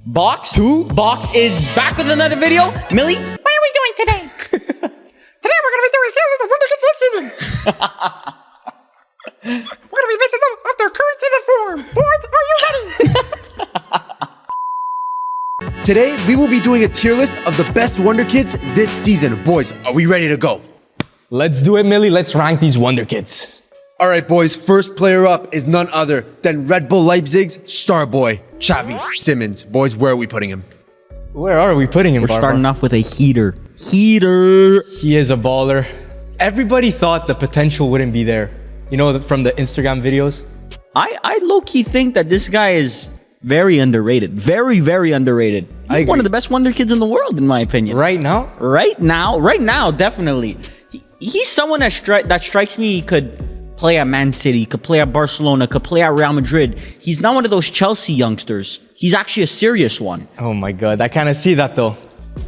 Box is back with another video. Millie, what are we doing today? Today we're gonna be doing TIERLIST of Wonderkids this season. We're gonna be basing them off their current season form. Boys, are you ready? Today, we will be doing a tier list of the best Wonderkids this season. Boys, are we ready to go? Let's do it, Millie. Let's rank these Wonderkids. All right, boys. First player up is none other than Red Bull Leipzig's star boy, Xavi Simons. Boys, where are we putting him? Where are we putting him, We're Barbara? starting off with a heater. He is a baller. Everybody thought the potential wouldn't be there. You know, from the Instagram videos. I low-key think that this guy is very underrated. Very, very underrated. He's one of the best Wonder Kids in the world, in my opinion. Right now? Right now, definitely. He's someone that strikes me. He could play at Man City, could play at Barcelona, could play at Real Madrid. He's not one of those Chelsea youngsters. He's actually a serious one. Oh my God, I kind of see that though.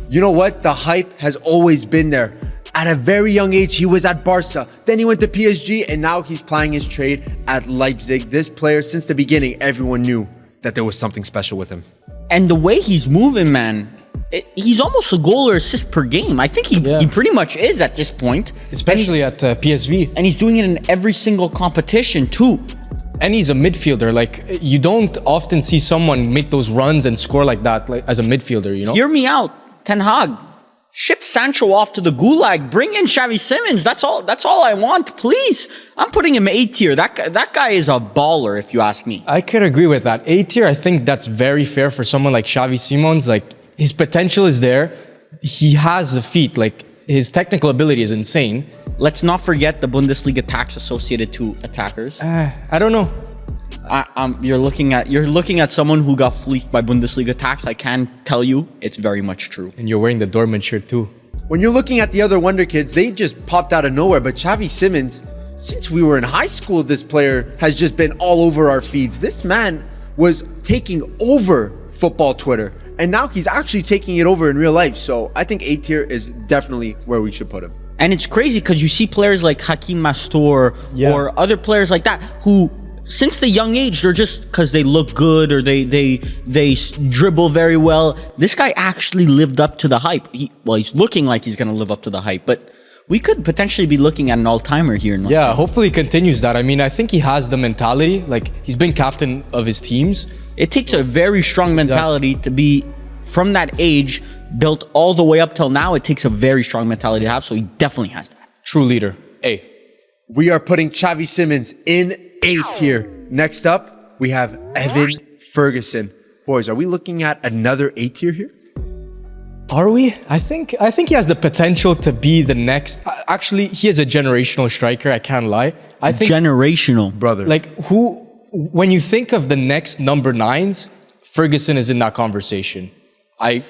You know what? The hype has always been there. At a very young age, he was at Barca. Then he went to PSG, and now he's plying his trade at Leipzig. This player, since the beginning, everyone knew that there was something special with him. And the way he's moving, man, he's almost a goal or assist per game. I think he pretty much is at this point. Especially at PSV. And he's doing it in every single competition, too. And he's a midfielder. Like, you don't often see someone make those runs and score like that, like, as a midfielder, you know? Hear me out, Ten Hag. Ship Sancho off to the gulag. Bring in Xavi Simons. That's all I want, please. I'm putting him A tier. That guy is a baller, if you ask me. I could agree with that. A tier, I think that's very fair for someone like Xavi Simons. Like, his potential is there. He has the feet. Like, his technical ability is insane. Let's not forget the Bundesliga tax associated to attackers. I don't know. You're looking at someone who got fleeced by Bundesliga tax. I can tell you, it's very much true. And you're wearing the Dortmund shirt too. When you're looking at the other Wonderkids, they just popped out of nowhere. But Xavi Simons, since we were in high school, this player has just been all over our feeds. This man was taking over football Twitter, and now he's actually taking it over in real life. So I think A tier is definitely where we should put him. And it's crazy because you see players like Hakim Mastor or other players like that who, since the young age, they're just because they look good or they dribble very well. This guy actually lived up to the hype. He's looking like he's going to live up to the hype, but we could potentially be looking at an all-timer here. Yeah, hopefully he continues that. I mean, I think he has the mentality. Like, he's been captain of his teams. It takes a very strong mentality to be, from that age, built all the way up till now. It takes a very strong mentality to have, so he definitely has that. True leader. A. We are putting Xavi Simons in A tier. Next up, we have Evan Ferguson. Boys, are we looking at another A tier here? Are we? I think he has the potential to be the next. Actually, he is a generational striker. I can't lie. I think Generational. Brother. like when you think of the next number 9s, Ferguson is in that conversation. I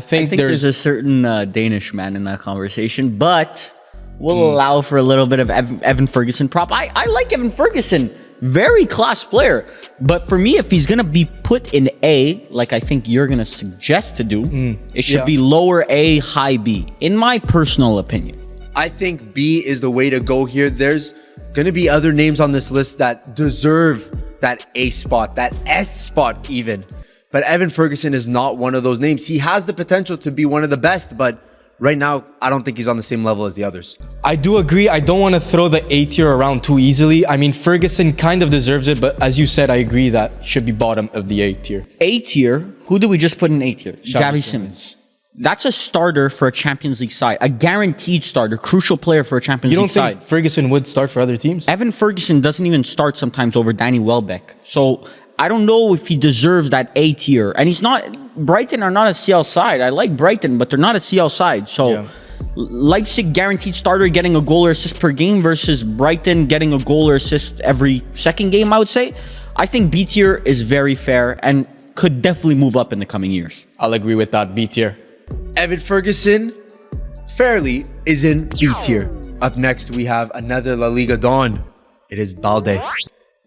think there's a certain Danish man in that conversation, but we'll allow for a little bit of Evan Ferguson prop. I like Evan Ferguson. Very class player. But for me, if he's going to be put in A, like I think you're going to suggest to do, it should be lower A, high B, in my personal opinion. I think B is the way to go here. There's going to be other names on this list that deserve that A spot, that S spot even. But Evan Ferguson is not one of those names. He has the potential to be one of the best, but right now, I don't think he's on the same level as the others. I do agree. I don't want to throw the A tier around too easily. I mean, Ferguson kind of deserves it, but as you said, I agree that he should be bottom of the A tier. A tier, who do we just put in A tier? Xavi Simons. That's a starter for a Champions League side. A guaranteed starter, crucial player for a Champions League side. You don't think Ferguson would start for other teams? Evan Ferguson doesn't even start sometimes over Danny Welbeck. So I don't know if he deserves that A tier. And he's not... Brighton are not a CL side. I like Brighton, but they're not a CL side. So Leipzig guaranteed starter getting a goal or assist per game versus Brighton getting a goal or assist every second game, I would say. I think B tier is very fair and could definitely move up in the coming years. I'll agree with that. B tier. Evan Ferguson, fairly, is in B tier. Up next, we have another La Liga Don. It is Balde.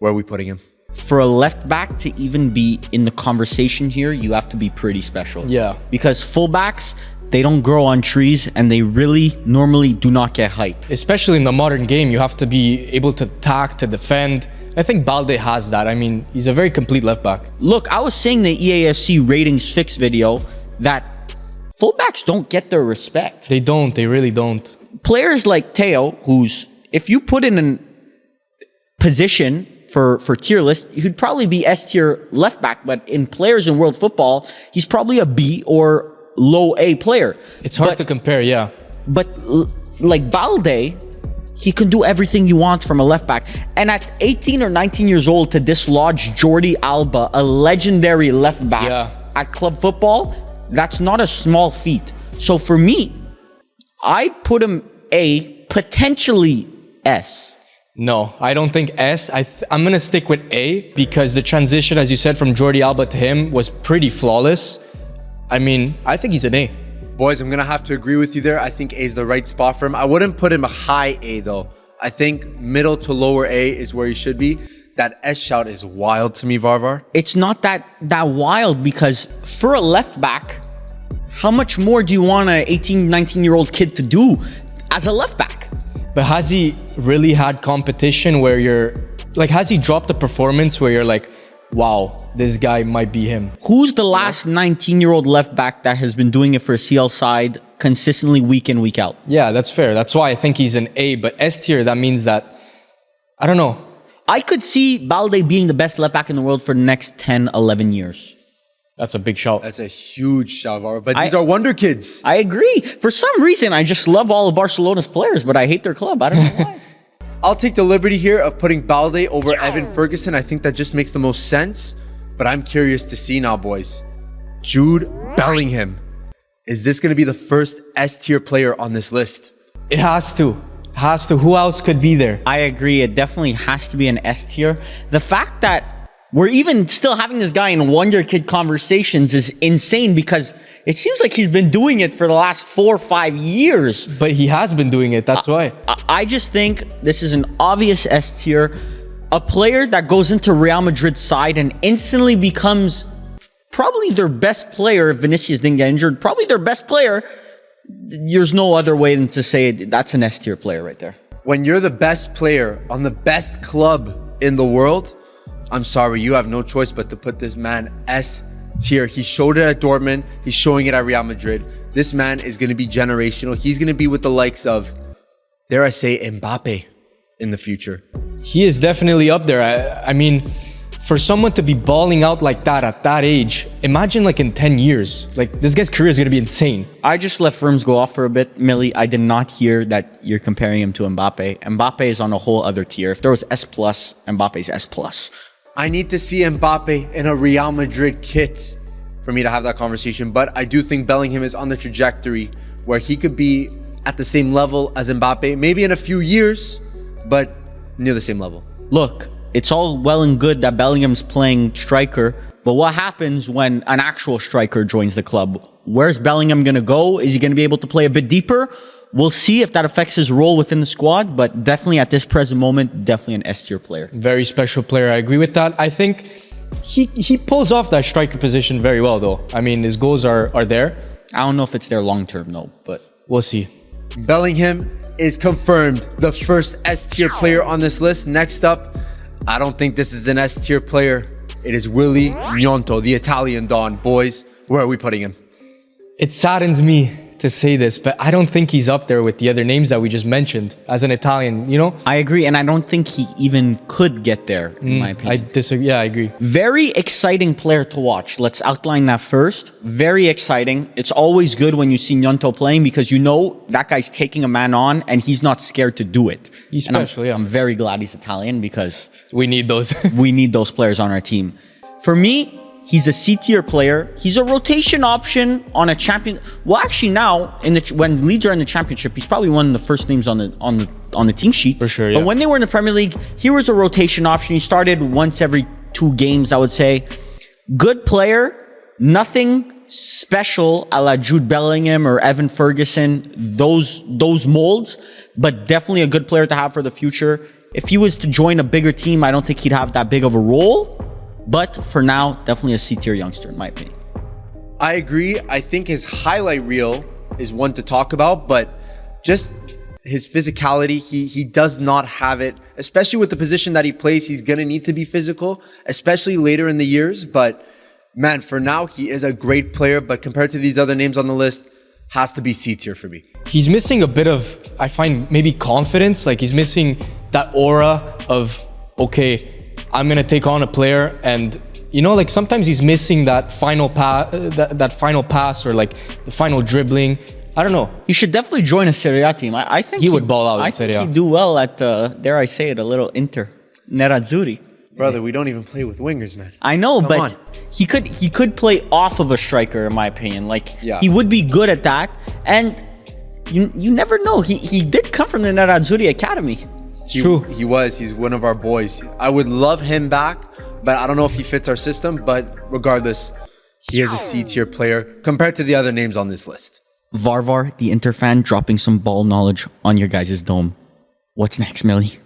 Where are we putting him? For a left back to even be in the conversation here, you have to be pretty special. Yeah. Because fullbacks, they don't grow on trees and they really normally do not get hype. Especially in the modern game, you have to be able to attack, to defend. I think Balde has that. I mean, he's a very complete left back. Look, I was saying the EAFC ratings fix video that fullbacks don't get their respect. They don't. They really don't. Players like Teo, who's, if you put in a position for tier list, he'd probably be S tier left back, but in players in world football, he's probably a B or low A player. It's hard to compare, yeah. But like Balde, he can do everything you want from a left back. And at 18 or 19 years old, to dislodge Jordi Alba, a legendary left back at club football, that's not a small feat. So for me, I'd put him A, potentially S. No, I don't think S. I'm going to stick with A because the transition, as you said, from Jordi Alba to him was pretty flawless. I mean, I think he's an A. Boys, I'm going to have to agree with you there. I think A is the right spot for him. I wouldn't put him a high A, though. I think middle to lower A is where he should be. That S shout is wild to me, Varvar. It's not that wild because for a left back, how much more do you want an 18, 19-year-old kid to do as a left back? But has he really had competition where you're... Like, has he dropped a performance where you're like, wow, this guy might be him? Who's the last 19-year-old left back that has been doing it for a CL side consistently week in, week out? Yeah, that's fair. That's why I think he's an A. But S tier, that means that... I don't know. I could see Balde being the best left back in the world for the next 10, 11 years. That's a big shout. That's a huge shout, Varvar. But these are wonder kids. I agree. For some reason, I just love all of Barcelona's players, but I hate their club. I don't know why. I'll take the liberty here of putting Balde over Evan Ferguson. I think that just makes the most sense. But I'm curious to see now, boys. Jude Bellingham. Is this going to be the first S-tier player on this list? It has to. Has to. Who else could be there? I agree. It definitely has to be an S tier. The fact that we're even still having this guy in Wonderkid conversations is insane because it seems like he's been doing it for the last 4 or 5 years. But he has been doing it. That's why. I just think this is an obvious S tier. A player that goes into Real Madrid's side and instantly becomes probably their best player if Vinicius didn't get injured. Probably their best player. There's no other way than to say that's an S tier player right there. When you're the best player on the best club in the world, I'm sorry, you have no choice but to put this man S tier. He showed it at Dortmund. He's showing it at Real Madrid. This man is going to be generational. He's going to be with the likes of, dare I say, Mbappe in the future. He is definitely up there. I mean, for someone to be balling out like that at that age, imagine like in 10 years. Like, this guy's career is going to be insane. I just let Firms go off for a bit. Millie, I did not hear that you're comparing him to Mbappe. Mbappe is on a whole other tier. If there was S+, Mbappe's S+. I need to see Mbappe in a Real Madrid kit for me to have that conversation. But I do think Bellingham is on the trajectory where he could be at the same level as Mbappe. Maybe in a few years, but near the same level. Look, it's all well and good that Bellingham's playing striker, but what happens when an actual striker joins the club? Where's Bellingham going to go? Is he going to be able to play a bit deeper? We'll see if that affects his role within the squad, but definitely at this present moment, definitely an S-tier player. Very special player. I agree with that. I think he pulls off that striker position very well, though. I mean, his goals are there. I don't know if it's there long-term, though, but we'll see. Bellingham is confirmed the first S-tier player on this list. Next up, I don't think this is an S-tier player. It is Willy Gnonto, the Italian Don. Boys, where are we putting him? It saddens me to say this, but I don't think he's up there with the other names that we just mentioned as an Italian, you know? I agree, and I don't think he even could get there, in my opinion. I disagree. Yeah, I agree. Very exciting player to watch. Let's outline that first. Very exciting. It's always good when you see Gnonto playing because you know that guy's taking a man on and he's not scared to do it. He's special, yeah. I'm very glad he's Italian because we need those. we need those players on our team. For me, he's a C-tier player. He's a rotation option on a champion. Well, actually now, when Leeds are in the championship, he's probably one of the first names on the team sheet. For sure, yeah. But when they were in the Premier League, he was a rotation option. He started once every 2 games, I would say. Good player. Nothing special a la Jude Bellingham or Evan Ferguson. Those molds. But definitely a good player to have for the future. If he was to join a bigger team, I don't think he'd have that big of a role. But for now, definitely a C-tier youngster, in my opinion. I agree. I think his highlight reel is one to talk about, but just His physicality, he does not have it, especially with the position that he plays. He's going to need to be physical, especially later in the years. But man, for now, he is a great player. But compared to these other names on the list, has to be C tier for me. He's missing a bit of, I find, maybe confidence. Like he's missing that aura of, okay, I'm going to take on a player. And, you know, like sometimes he's missing that final pass or like the final dribbling. I don't know. He should definitely join a Serie A team. I think he would ball out I in Serie A. think he'd do well at, dare I say it, a little Inter. Nerazzurri. Brother, we don't even play with wingers, man. I know, Come but on. he could play off of a striker, in my opinion. Like, Yeah. he would be good at that. And you never know. He did come from the Nerazzurri Academy. True. He's one of our boys. I would love him back, but I don't know if he fits our system. But regardless, he is a C tier player compared to the other names on this list. Varvar, the Inter fan, dropping some ball knowledge on your guys' dome. What's next, Millie?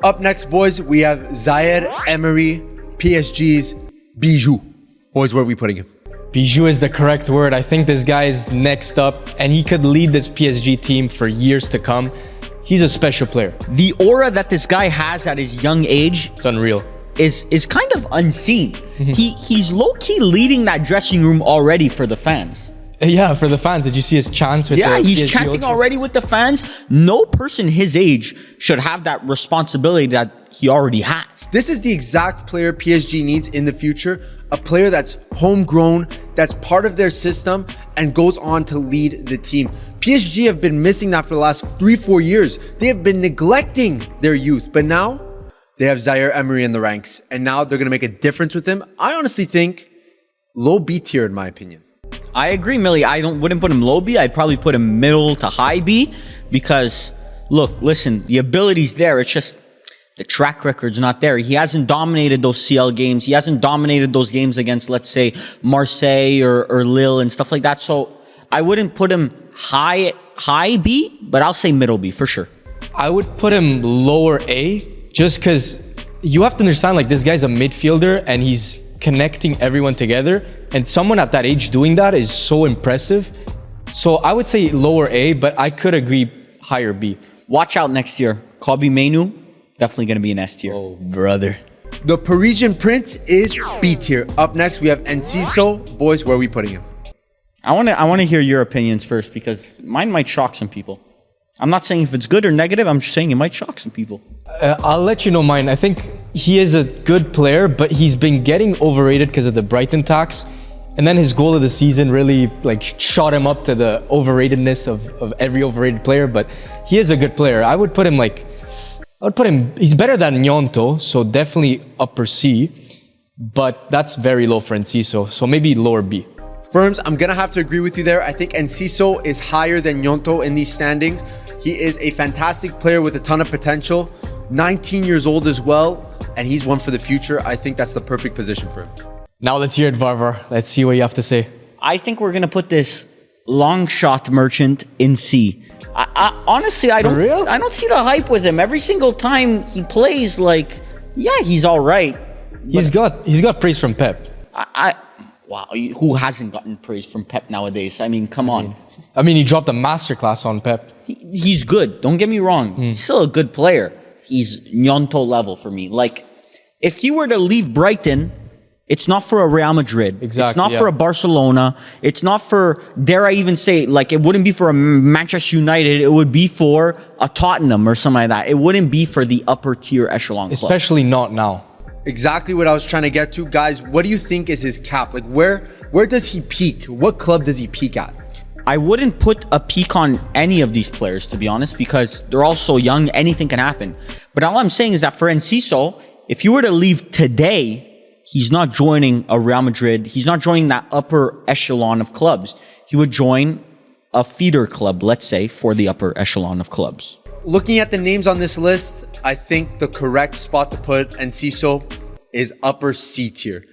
Up next, boys, we have Zaire Emery, PSG's Bijou. Boys, where are we putting him? Bijou is the correct word. I think this guy is next up and he could lead this PSG team for years to come. He's a special player. The aura that this guy has at his young age It's unreal. is kind of unseen. He's low-key leading that dressing room already for the fans. Yeah, for the fans, did you see his chants with Yeah, the he's PSG chanting ultras? already with the fans. No person his age should have that responsibility that he already has. This is the exact player PSG needs in the future. A player that's homegrown, that's part of their system, and goes on to lead the team. PSG have been missing that for the last 3-4 years. They have been neglecting their youth, but now they have Zaire Emery in the ranks, and now they're going to make a difference with him. I honestly think low B tier, in my opinion. I agree, Millie. I wouldn't put him low B. I'd probably put him middle to high B because, look, listen, the ability's there. It's just the track record's not there. He hasn't dominated those CL games. He hasn't dominated those games against, let's say, Marseille or Lille and stuff like that. So I wouldn't put him high B, but I'll say middle B for sure. I would put him lower A just because you have to understand, like, this guy's a midfielder and he's connecting everyone together. And someone at that age doing that is so impressive. So I would say lower A, but I could agree higher B. Watch out next year. Kobe Mainu, definitely going to be an S tier. Oh, brother. The Parisian Prince is B tier. Up next, we have Enciso. Boys, where are we putting him? I want to hear your opinions first because mine might shock some people. I'm not saying if it's good or negative. I'm just saying it might shock some people. I'll let you know mine. I think he is a good player, but he's been getting overrated because of the Brighton tax. And then his goal of the season really like shot him up to the overratedness of every overrated player. But he is a good player. I would put him, he's better than Gnonto, so definitely upper C. But that's very low for Enciso, so maybe lower B. Firms, I'm going to have to agree with you there. I think Enciso is higher than Gnonto in these standings. He is a fantastic player with a ton of potential. 19 years old as well, and he's one for the future. I think that's the perfect position for him. Now let's hear it, Varvar. Let's see what you have to say. I think we're going to put this long shot merchant in C. Honestly, I don't see the hype with him. Every single time he plays, like, yeah, he's all right. He's got praise from Pep. Wow, who hasn't gotten praise from Pep nowadays? I mean, come on. I mean, he dropped a masterclass on Pep. He's good. Don't get me wrong. He's still a good player. He's Gnonto level for me. Like, if he were to leave Brighton, it's not for a Real Madrid. Exactly, it's not for a Barcelona. It's not for, dare I even say, like, it wouldn't be for a Manchester United. It would be for a Tottenham or something like that. It wouldn't be for the upper tier echelon club. Especially not now. Exactly what I was trying to get to. Guys, what do you think is his cap? Like, where does he peak? What club does he peak at? I wouldn't put a peak on any of these players, to be honest, because they're all so young. Anything can happen. But all I'm saying is that for Enciso, if you were to leave today, he's not joining a Real Madrid. He's not joining that upper echelon of clubs. He would join a feeder club, let's say, for the upper echelon of clubs. Looking at the names on this list, I think the correct spot to put Enciso is upper C tier.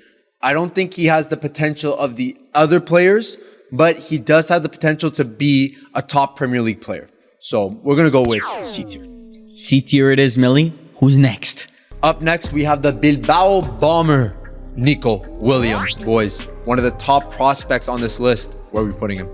I don't think he has the potential of the other players, but he does have the potential to be a top Premier League player. So we're going to go with C tier. C tier it is, Millie. Who's next? Up next, we have the Bilbao bomber, Nico Williams. Boys, one of the top prospects on this list. Where are we putting him?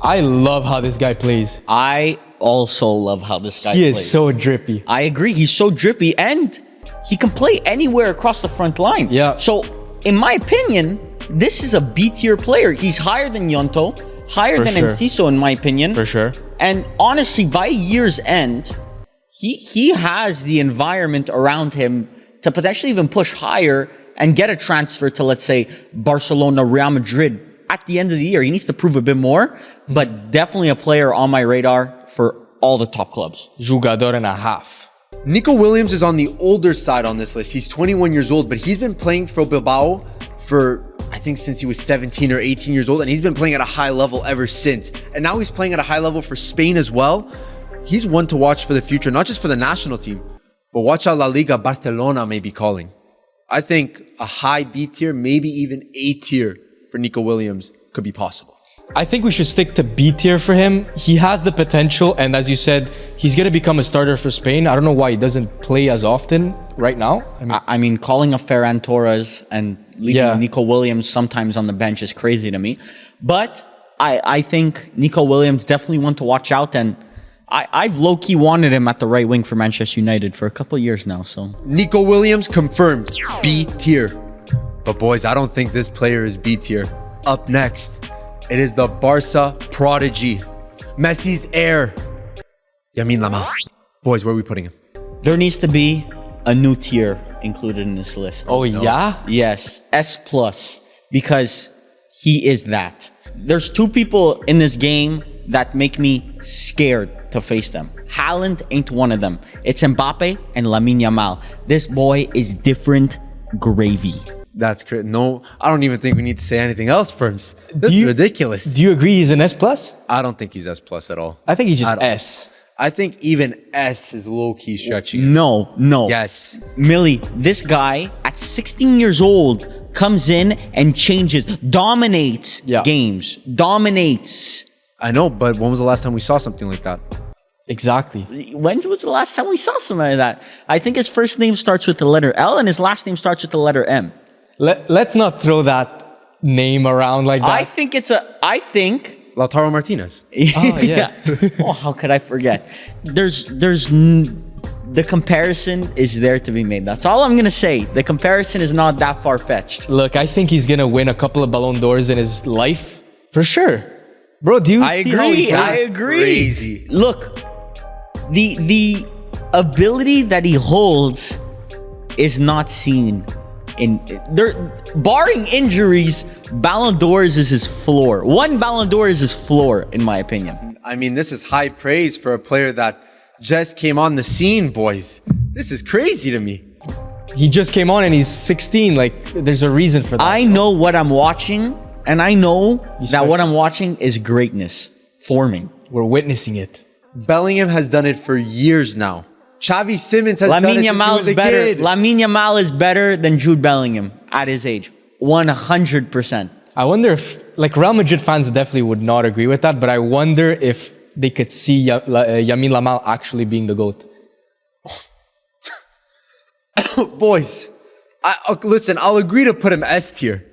I love how this guy plays. I also love how this guy He plays. is so drippy. I agree. He's so drippy, and he can play anywhere across the front line. Yeah. So, in my opinion, this is a B tier player. He's higher than Yonto, higher For than sure. Enciso, in my opinion. For sure. And honestly, by year's end, he has the environment around him to potentially even push higher and get a transfer to, let's say, Barcelona, Real Madrid at the end of the year. He needs to prove a bit more, but definitely a player on my radar for all the top clubs. Jugador and a half. Nico Williams is on the older side on this list. He's 21 years old, but he's been playing for Bilbao for, I think, since he was 17 or 18 years old, and he's been playing at a high level ever since. And now he's playing at a high level for Spain as well. He's one to watch for the future, not just for the national team, but watch out La Liga Barcelona may be calling. I think a high B tier, maybe even A tier for Nico Williams could be possible. I think we should stick to B tier for him. He has the potential, and as you said, he's going to become a starter for Spain. I don't know why he doesn't play as often right now. I mean, calling a Ferran Torres and leaving Yeah. Nico Williams sometimes on the bench is crazy to me. But I think Nico Williams definitely one to watch out, and I've low-key wanted him at the right wing for Manchester United for a couple of years now. So Nico Williams confirmed B tier. But boys, I don't think this player is B tier. Up next, it is the Barca prodigy, Messi's heir, Lamine Yamal. Boys, where are we putting him? there needs to be a new tier included in this list. Oh, yeah? Yes, S+, because he is that. There's two people in this game that make me scared to face them. Haaland ain't one of them. It's Mbappe and Lamine Yamal. This boy is different gravy. That's crazy. No, I don't even think we need to say anything else for him. This is ridiculous. Do you agree he's an S+? I don't think he's S+ at all. I think he's just I don't- S. I think even S is low-key stretching it. No. Yes. Millie, this guy at 16 years old comes in and changes, dominates games, dominates. I know, but when was the last time we saw something like that? Exactly. When was the last time we saw something like that? I think his first name starts with the letter L and his last name starts with the letter M. Let's not throw that name around like that. I think Lautaro Martinez. Oh, yeah. Oh, how could I forget? The comparison is there to be made. That's all I'm going to say. The comparison is not that far-fetched. Look, I think he's going to win a couple of Ballon d'Ors in his life. For sure. Bro, do you I see how he agree. I plays? agree. Crazy. Look, the ability that he holds is not seen in there. Barring injuries, Ballon d'Ors is his floor. One Ballon d'Or is his floor, in my opinion. I mean, this is high praise for a player that just came on the scene, boys. This is crazy to me. He just came on and he's 16. Like, there's a reason for that. I know what I'm watching, and I know that special. what I'm watching is greatness forming. We're witnessing it. Bellingham has done it for years now. Xavi Simons has done it Lamine since he Yamal was is a better. kid. Lamine Yamal is better than Jude Bellingham at his age. 100%. I wonder if, like, Real Madrid fans definitely would not agree with that, but I wonder if they could see Lamine Yamal actually being the GOAT. Boys, listen, I'll agree to put him S tier,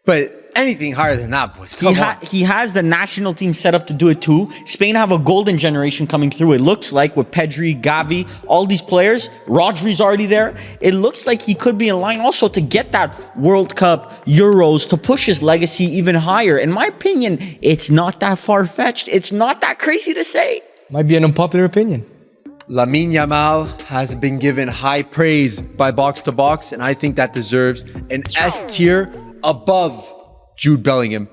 but anything higher than that, boys, come on. He has the national team set up to do it too. Spain have a golden generation coming through. It looks like with Pedri, Gavi, all these players. Rodri's already there. It looks like he could be in line also to get that World Cup, Euros, to push his legacy even higher. In my opinion, it's not that far-fetched. It's not that crazy to say. Might be an unpopular opinion. Lamine Yamal has been given high praise by Box to Box, and I think that deserves an S tier above Jude Bellingham.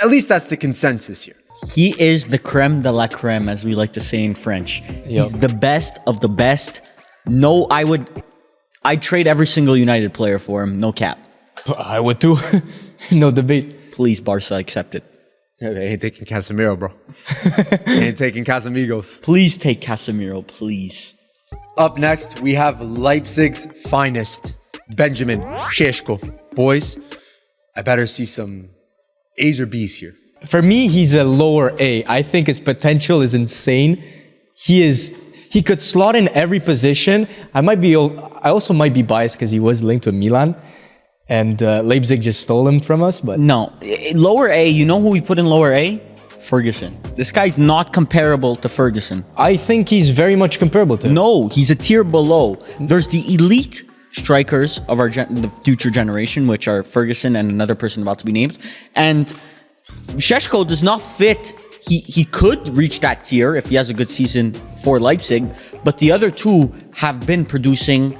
At least that's the consensus here. He is the creme de la creme, as we like to say in French. He's the best of the best. No, I'd trade every single United player for him. No cap. I would too. No debate. Please, Barca, accept it. Yeah, they ain't taking Casemiro, bro. They ain't taking Casamigos. Please take Casemiro, please. Up next, we have Leipzig's finest, Benjamin Šeško. Boys, I better see some A's or B's here. For me, he's a lower A. I think his potential is insane. He could slot in every position. I also might be biased because he was linked with Milan. And Leipzig just stole him from us, but No, lower A, you know who we put in lower A? Ferguson. This guy's not comparable to Ferguson. I think he's very much comparable to him. No, he's a tier below. There's the elite strikers of the future generation, which are Ferguson and another person about to be named. And Šeško does not fit. He could reach that tier if he has a good season for Leipzig, but the other two have been producing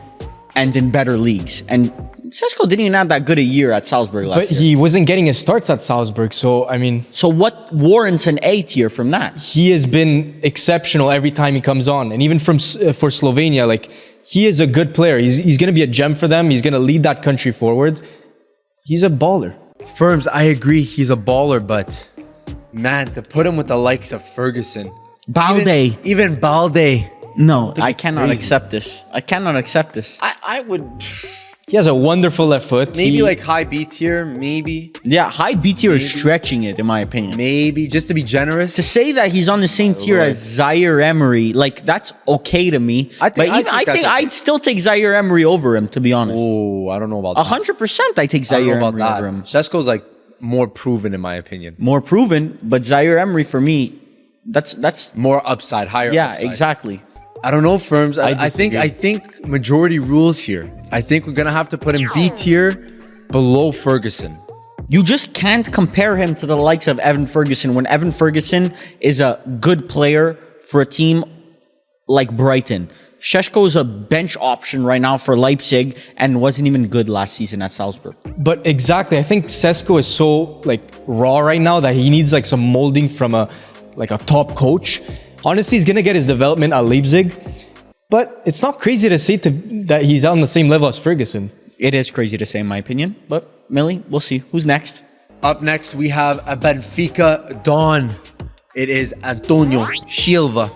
and in better leagues. And Šeško didn't even have that good a year at Salzburg last year. But he wasn't getting his starts at Salzburg, so I mean... So what warrants an A tier from that? He has been exceptional every time he comes on. And even for Slovenia, like, he is a good player. He's going to be a gem for them. He's going to lead that country forward. He's a baller. Firms, I agree, he's a baller, but man, to put him with the likes of Ferguson, Balde. even Balde, No, I cannot accept this. I cannot accept this. I would He has a wonderful left foot. maybe like high B tier, maybe Yeah, high B tier is stretching it, in my opinion. just to be generous. To say that he's on the same tier as Zaire Emery, like, that's okay to me. I think I that's think okay. I'd still take Zaire Emery over him, to be honest. Oh, I don't know about that. 100% I take I don't Zaire know Emery about over that. him. Šeško's like more proven in my opinion. More proven, but Zaire Emery for me, that's More upside, higher yeah, upside. exactly. I don't know, Firms. I disagree. think majority rules here. I think we're gonna have to put him B tier below Ferguson. You just can't compare him to the likes of Evan Ferguson when Evan Ferguson is a good player for a team like Brighton. Šeško is a bench option right now for Leipzig and wasn't even good last season at Salzburg. But exactly, I think Šeško is so like raw right now that he needs like some molding from a top coach. Honestly, he's gonna get his development at Leipzig, but it's not crazy to say that he's on the same level as Ferguson. It is crazy to say, in my opinion, but Millie, we'll see. Who's next? Up next, we have a Benfica Don. It is Antonio Silva.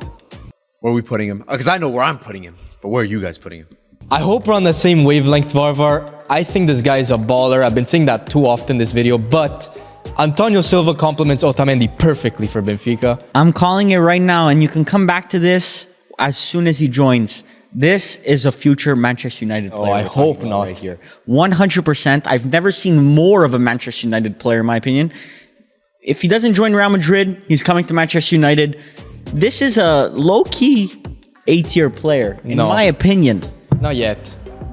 Where are we putting him? Because I know where I'm putting him, but where are you guys putting him? I hope we're on the same wavelength, Varvar. I think this guy is a baller. I've been saying that too often this video, but Antonio Silva complements Otamendi perfectly for Benfica. I'm calling it right now, and you can come back to this as soon as he joins. This is a future Manchester United player. I we're talking hope about not. Right here. 100%. I've never seen more of a Manchester United player, in my opinion. If he doesn't join Real Madrid, he's coming to Manchester United. This is a low-key A-tier player, in my opinion. Not yet.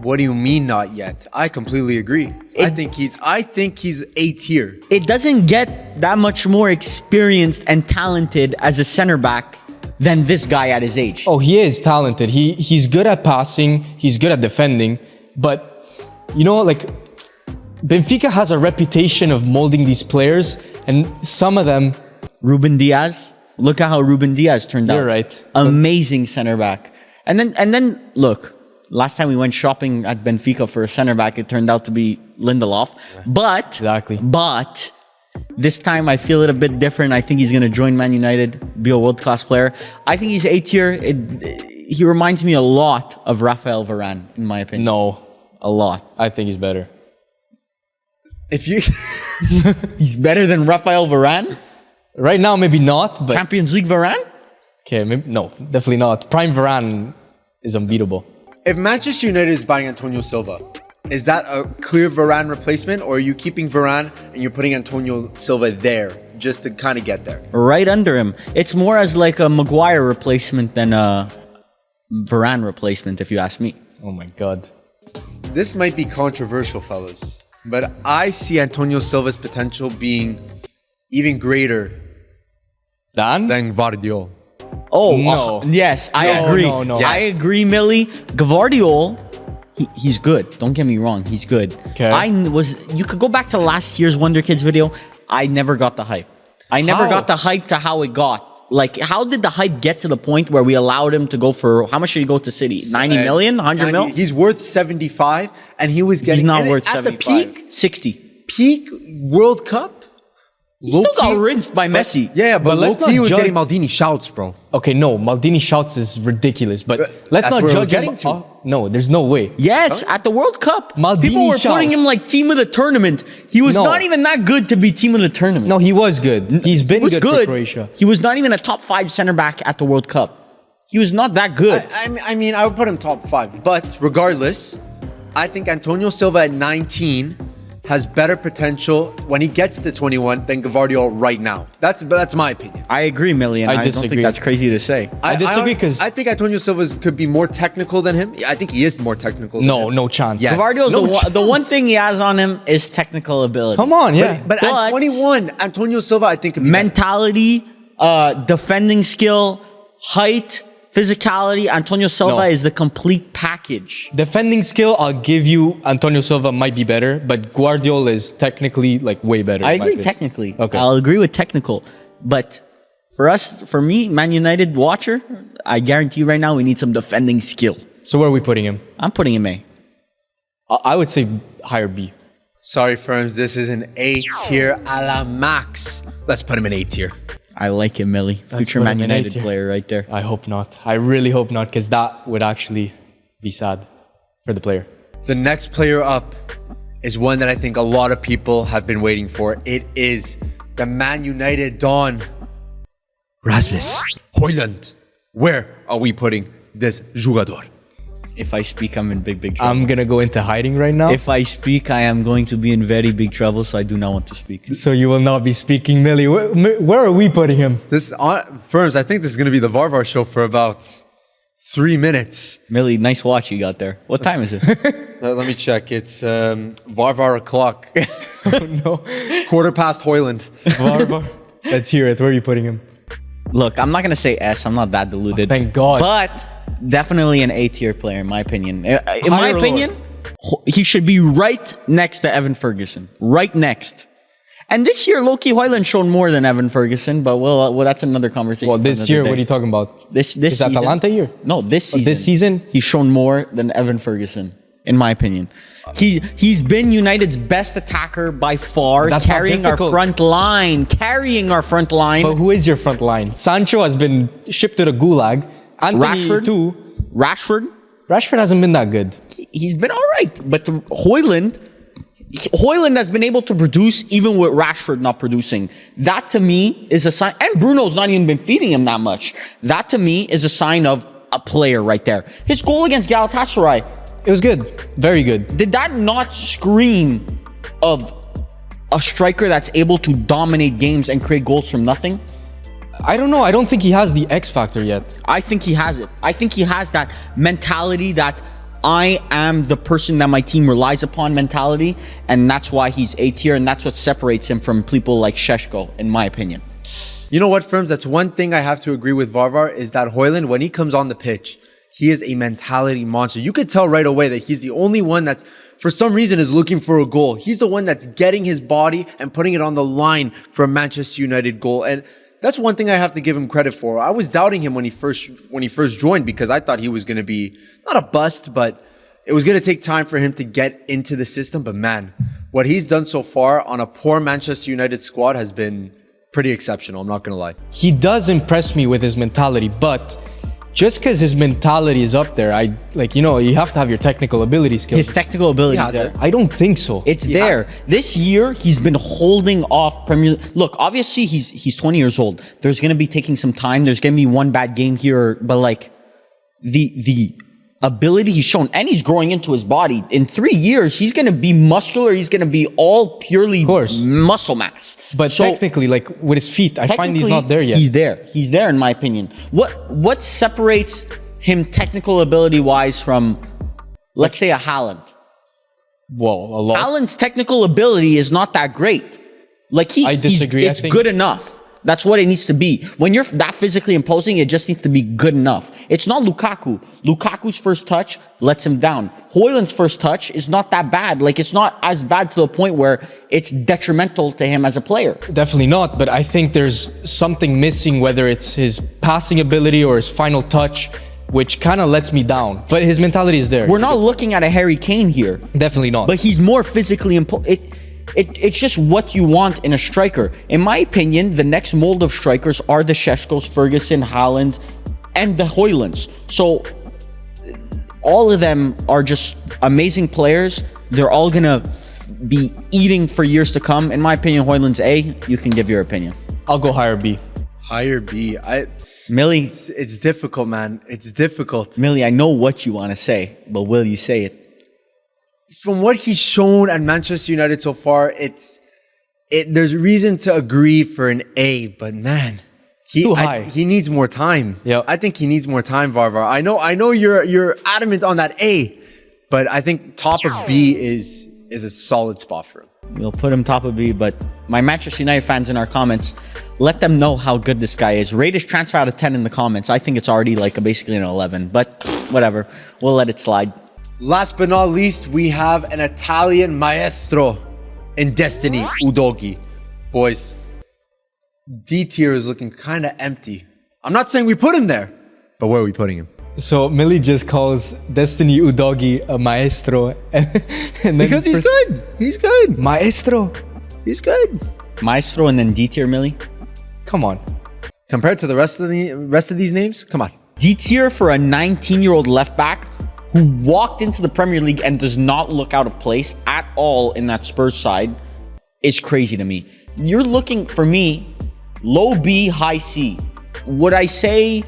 What do you mean not yet? I completely agree. I think he's A tier. It doesn't get that much more experienced and talented as a center back than this guy at his age. Oh, he is talented. He's good at passing. He's good at defending. But, you know, like, Benfica has a reputation of molding these players, and some of them... Ruben Diaz. Look at how Ruben Diaz turned out. You're right. Amazing center back. And then look, last time we went shopping at Benfica for a center back, it turned out to be Lindelof. But Exactly. But this time I feel it a bit different. I think he's going to join Man United, be a world-class player. I think he's A tier. He reminds me a lot of Rafael Varane, in my opinion. No, A lot. I think he's better. If you He's better than Rafael Varane? Right now, maybe not, but... Champions League Varane? Okay, maybe, no, definitely not. Prime Varane is unbeatable. if Manchester United is buying Antonio Silva, is that a clear Varane replacement, or are you keeping Varane and you're putting Antonio Silva there just to kind of get there? Right under him. It's more as like a Maguire replacement than a Varane replacement, if you ask me. Oh my God. This might be controversial, fellas, but I see Antonio Silva's potential being even greater Dan? than Guardiola. Oh, No. yes, I No, agree. no, no. I Yes. agree, Millie. Gvardiol, he's good. Don't get me wrong, he's good. Okay. You could go back to last year's Wonderkids video. I never got the hype. I never How? got the hype to how it got. Like, how did the hype get to the point where we allowed him to go for, how much did he go to City? 90 million? 100 mil? He's worth 75, and he was He's getting not and worth at 75. the 60. peak World Cup. He still got rinsed by Messi. Yeah, but let's low-key not was judge- getting Maldini shouts, bro. Okay, no, Maldini shouts is ridiculous, but let's that's not where I was judge him. getting to. No, there's no way. Yes, at the World Cup. Maldini People were putting shouts. him like team of the tournament. He was No. not even that good to be team of the tournament. No, he was good. He's been He was good, good. for Croatia. He was not even a top 5 center back at the World Cup. He was not that good. I mean, I would put him top 5, but regardless, I think Antonio Silva at 19 has better potential when he gets to 21 than Gvardiol right now. That's my opinion. I agree, Millie, and I don't disagree. think that's crazy to say. I disagree because I think Antonio Silva could be more technical than him. I think he is more technical. Than him. no chance. Yes. Gvardiol's No the one thing he has on him is technical ability. Come on, yeah. But at 21, Antonio Silva, I think could be better. Mentality, defending skill, height, physicality. Antonio Silva No. is the complete package. Defending skill, I'll give you Antonio Silva might be better, but Guardiola is technically like way better. I in my agree opinion. technically. Okay. I'll agree with technical. But for me, Man United watcher, I guarantee you right now we need some defending skill. So where are we putting him? I'm putting him A. I would say higher B. Sorry, firms. This is an A tier a la max. Let's put him in A tier. I like him, Millie. Future put Man him in A United tier. player right there. I hope not. I really hope not, because that would actually be sad for the player. The next player up is one that I think a lot of people have been waiting for. It is the Man United Don, Rasmus Højlund. Where are we putting this jugador? If I speak, I'm in big trouble. I'm going to go into hiding right now. If I speak, I am going to be in very big trouble, so I do not want to speak. So you will not be speaking, Millie. Where are we putting him? This firms, I think this is going to be the Varvar show for about 3 minutes. Millie, nice watch you got there. What time is it? Let me check. It's Varvar o'clock. No. 1:15 Højlund. Varvar. Let's hear it. Where are you putting him? Look, I'm not going to say S. I'm not that deluded. Thank God. But definitely an A tier player, in my opinion. In my Higher or opinion, he should be right next to Evan Ferguson. Right next. And this year, Loki Højlund shown more than Evan Ferguson, but well, that's another conversation. Well, for this another year, day. what are you talking about? This Is season. Atalanta year? No, this season. This season? He's shown more than Evan Ferguson, in my opinion. He's been United's best attacker by far, That's not carrying our difficult. front line. But who is your front line? Sancho has been shipped to the gulag. Anthony Rashford too. Rashford hasn't been that good. He's been all right, but Højlund has been able to produce even with Rashford not producing. That to me is a sign, and Bruno's not even been feeding him that much. That to me is a sign of a player right there. His goal against Galatasaray, It was good. Very good. did that not scream of a striker that's able to dominate games and create goals from nothing? I don't know. I don't think he has the X factor yet. I think he has it. I think he has that mentality that I am the person that my team relies upon mentality, and that's why he's A tier, and that's what separates him from people like Šeško, in my opinion. You know what, firms? That's one thing I have to agree with Varvar is that Højlund, when he comes on the pitch, he is a mentality monster. You could tell right away that he's the only one that's, for some reason, is looking for a goal. He's the one that's getting his body and putting it on the line for a Manchester United goal. And that's one thing I have to give him credit for. I was doubting him when he first joined because I thought he was going to be not a bust, but it was going to take time for him to get into the system. But man, what he's done so far on a poor Manchester United squad has been pretty exceptional. I'm not going to lie. He does impress me with his mentality, but just because his mentality is up there, you have to have your technical ability skills. His technical ability He is has there. it. I don't think so. It's there. This year, he's been holding off Premier. Look, obviously, he's 20 years old. There's going to be taking some time. There's going to be one bad game here, but like the ability he's shown, and he's growing into his body. In 3 years, he's going to be muscular. He's going to be all purely muscle mass. But technically, like with his feet, I find he's not there yet. He's there. He's there, in my opinion. What separates him technical ability wise from, let's say, a Haaland? Whoa, a lot. Haaland's technical ability is not that great. Like I disagree. It's good enough. That's what it needs to be. When you're that physically imposing, it just needs to be good enough. It's not Lukaku. Lukaku's first touch lets him down. Højlund's first touch is not that bad. Like, it's not as bad to the point where it's detrimental to him as a player. Definitely not, but I think there's something missing, whether it's his passing ability or his final touch, which kind of lets me down. But his mentality is there. We're not looking at a Harry Kane here. Definitely not. But he's more physically it's just what you want in a striker. In my opinion, the next mold of strikers are the Šeškos, Ferguson, Haaland, and the Højlunds. So all of them are just amazing players. They're all gonna be eating for years to come. In my opinion, Højlund's A. You can give your opinion. I'll go higher B. Higher B. Millie, It's difficult, man. It's difficult. I know what you want to say, but will you say it? from what he's shown at Manchester United so far, there's reason to agree for an A, but man, Too high. he needs more time. Yep. I think he needs more time, Varvar. I know you're adamant on that A, but I think top of B is a solid spot for him. We'll put him top of B, but my Manchester United fans in our comments, let them know how good this guy is. Rate his transfer out of 10 in the comments. I think it's already like basically an 11, but whatever. We'll let it slide. Last but not least, we have an Italian maestro in Destiny, Udogi. Boys, D tier is looking kind of empty. I'm not saying we put him there, but where are we putting him? So Millie just calls Destiny Udogi a maestro. And then Because he's good. He's good. Maestro. He's good. Maestro and then D tier, Millie. Come on. Compared to the rest of these names, come on. D tier for a 19-year-old left back who walked into the Premier League and does not look out of place at all in that Spurs side is crazy to me. You're looking, for me, low B, high C. Would I say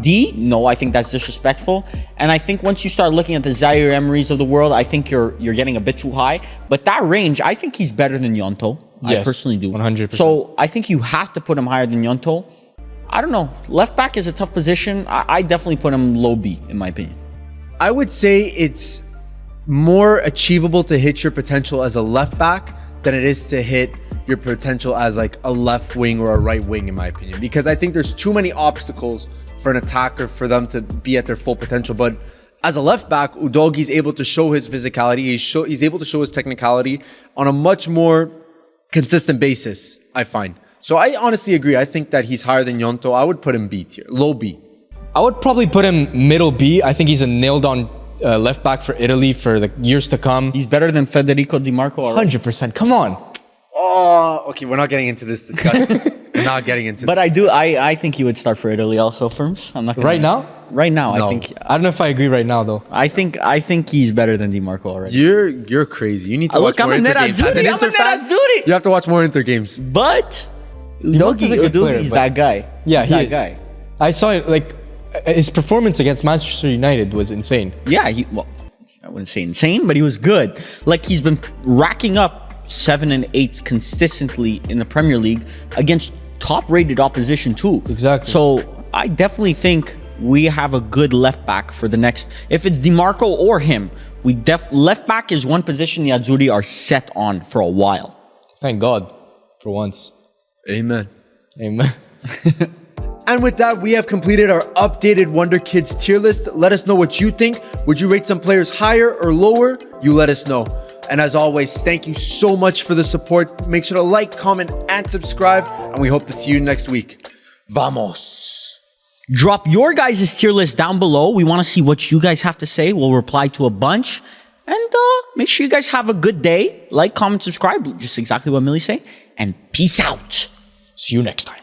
D? No, I think that's disrespectful. And I think once you start looking at the Zaire Emerys of the world, I think you're getting a bit too high. But that range, I think he's better than Yonto. Yes, I personally do. 100%. So I think you have to put him higher than Yonto. I don't know. Left back is a tough position. I definitely put him low B, in my opinion. I would say it's more achievable to hit your potential as a left back than it is to hit your potential as like a left wing or a right wing, in my opinion, because I think there's too many obstacles for an attacker for them to be at their full potential. But as a left back, Udogi's able to show his physicality. He's able to show his technicality on a much more consistent basis, I find. So I honestly agree. I think that he's higher than Yonto. I would put him B tier, low B. I would probably put him middle B. I think he's a nailed-on left back for Italy for the years to come. He's better than Federico Di Marco already. 100%. Come on. Oh, okay. We're not getting into this discussion. We're not getting into But I think he would start for Italy also, Firms. I'm not gonna, Right now? Right now, No. I think I don't know if I agree right now, though. I think he's better than Di Marco already. You're crazy. You need to watch Look, more I'm a Inter games. As an Nerazzurri, I'm a Inter fan, Nerazzurri. you have to watch more Inter games. But Marco's a good player, Udogi's but- that guy. Yeah, He's he that is. guy. I saw it, like, his performance against Manchester United was insane. Yeah, I wouldn't say insane, but he was good. Like, he's been racking up 7 and 8s consistently in the Premier League against top-rated opposition too. Exactly. So I definitely think we have a good left back for the next. If it's Di Marco or him, left back is one position the Azzurri are set on for a while. Thank God, for once. Amen. Amen. And with that, we have completed our updated Wonderkids tier list. Let us know what you think. Would you rate some players higher or lower? You let us know. And as always, thank you so much for the support. Make sure to like, comment, and subscribe. And we hope to see you next week. Vamos. Drop your guys' tier list down below. We want to see what you guys have to say. We'll reply to a bunch. And make sure you guys have a good day. Like, comment, subscribe. Just exactly what Millie say. And peace out. See you next time.